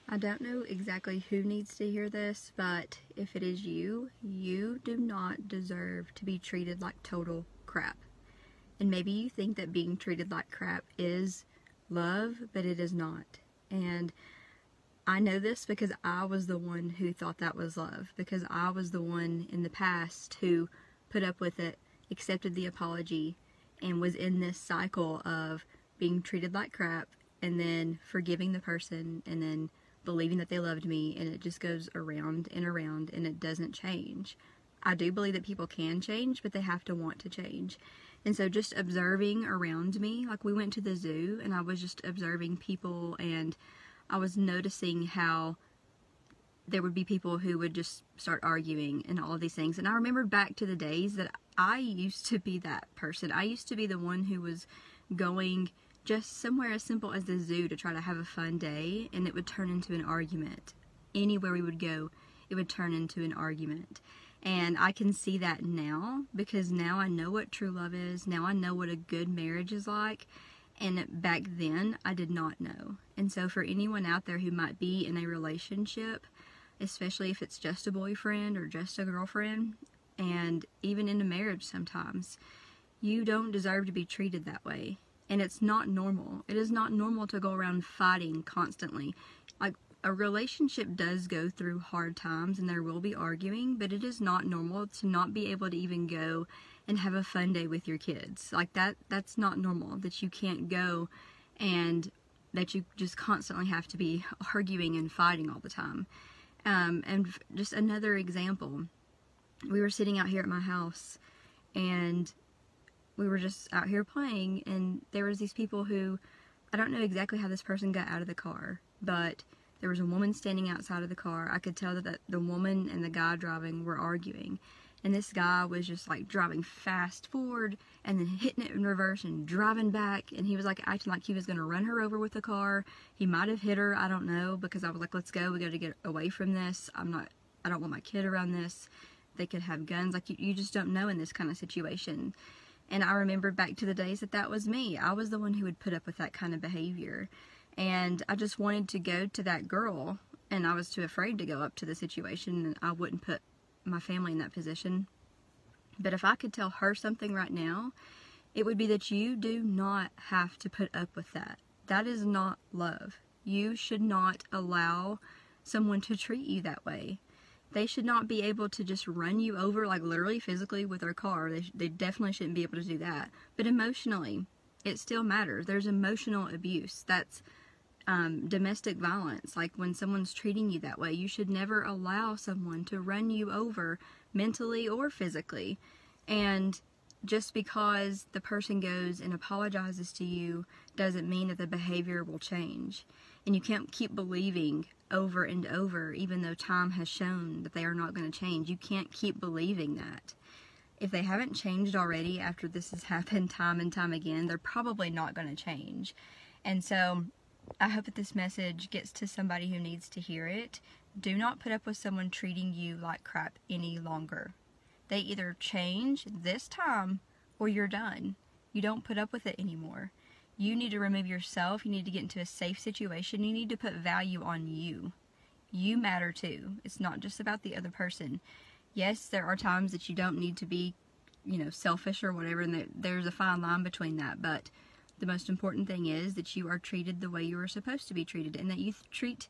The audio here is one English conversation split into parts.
I don't know exactly who needs to hear this, but if it is you, you do not deserve to be treated like total crap. And maybe you think that being treated like crap is love, but it is not. And I know this because I was the one who thought that was love, because I was the one in the past who put up with it, accepted the apology, and was in this cycle of being treated like crap and then forgiving the person and then believing that they loved me, and it just goes around and around and it doesn't change. I do believe that people can change, but they have to want to change. And so just observing around me, like we went to the zoo and I was just observing people, and I was noticing how there would be people who would just start arguing and all of these things. And I remembered back to the days that I used to be that person. I used to be the one who was going just somewhere as simple as the zoo to try to have a fun day, and it would turn into an argument. Anywhere we would go, it would turn into an argument. And I can see that now, because now I know what true love is. Now I know what a good marriage is like. And back then, I did not know. And so for anyone out there who might be in a relationship, especially if it's just a boyfriend or just a girlfriend, and even in a marriage sometimes, you don't deserve to be treated that way. And it's not normal. It is not normal to go around fighting constantly. Like, a relationship does go through hard times and there will be arguing, but it is not normal to not be able to even go and have a fun day with your kids. Like, that's not normal, that you can't go and that you just constantly have to be arguing and fighting all the time. And just another example, we were sitting out here at my house and we were just out here playing, and there was these people who, I don't know exactly how this person got out of the car, but there was a woman standing outside of the car. I could tell that the woman and the guy driving were arguing. And this guy was just like driving fast forward and then hitting it in reverse and driving back. And he was like acting like he was going to run her over with the car. He might have hit her. I don't know, because I was like, let's go. We got to get away from this. I don't want my kid around this. They could have guns. Like, you just don't know in this kind of situation. And I remembered back to the days that was me. I was the one who would put up with that kind of behavior. And I just wanted to go to that girl, and I was too afraid to go up to the situation, and I wouldn't put my family in that position. But if I could tell her something right now, it would be that you do not have to put up with that. That is not love. You should not allow someone to treat you that way. They should not be able to just run you over, like literally physically with their car. They definitely shouldn't be able to do that. But emotionally, it still matters. There's emotional abuse. That's domestic violence. Like, when someone's treating you that way, you should never allow someone to run you over mentally or physically. And just because the person goes and apologizes to you doesn't mean that the behavior will change. And you can't keep believing over and over, even though time has shown that they are not going to change. You can't keep believing that. If they haven't changed already after this has happened time and time again, they're probably not going to change. And so I hope that this message gets to somebody who needs to hear it. Do not put up with someone treating you like crap any longer. They either change this time or you're done. You don't put up with it anymore. You need to remove yourself. You need to get into a safe situation. You need to put value on you. You matter too. It's not just about the other person. Yes, there are times that you don't need to be, selfish or whatever, and there's a fine line between that, but the most important thing is that you are treated the way you are supposed to be treated, and that you treat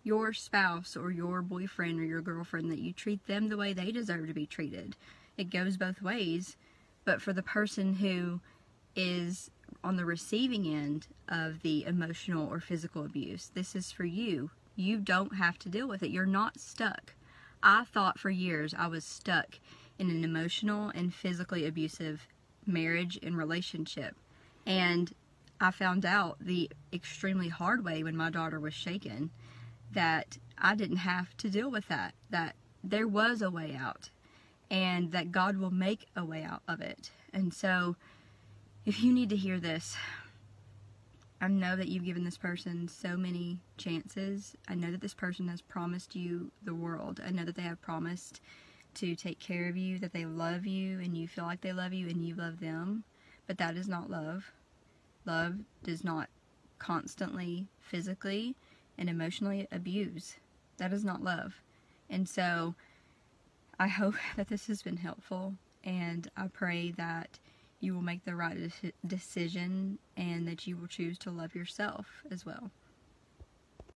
your spouse or your boyfriend or your girlfriend, that you treat them the way they deserve to be treated. It goes both ways. But for the person who is on the receiving end of the emotional or physical abuse, this is for you. You don't have to deal with it. You're not stuck. I thought for years I was stuck in an emotional and physically abusive marriage and relationship. And I found out the extremely hard way when my daughter was shaken that I didn't have to deal with that there was a way out, and that God will make a way out of it. And so, if you need to hear this, I know that you've given this person so many chances. I know that this person has promised you the world. I know that they have promised to take care of you, that they love you, and you feel like they love you, and you love them. But that is not love. Love does not constantly, physically, and emotionally abuse. That is not love. And so I hope that this has been helpful, and I pray that you will make the right decision and that you will choose to love yourself as well.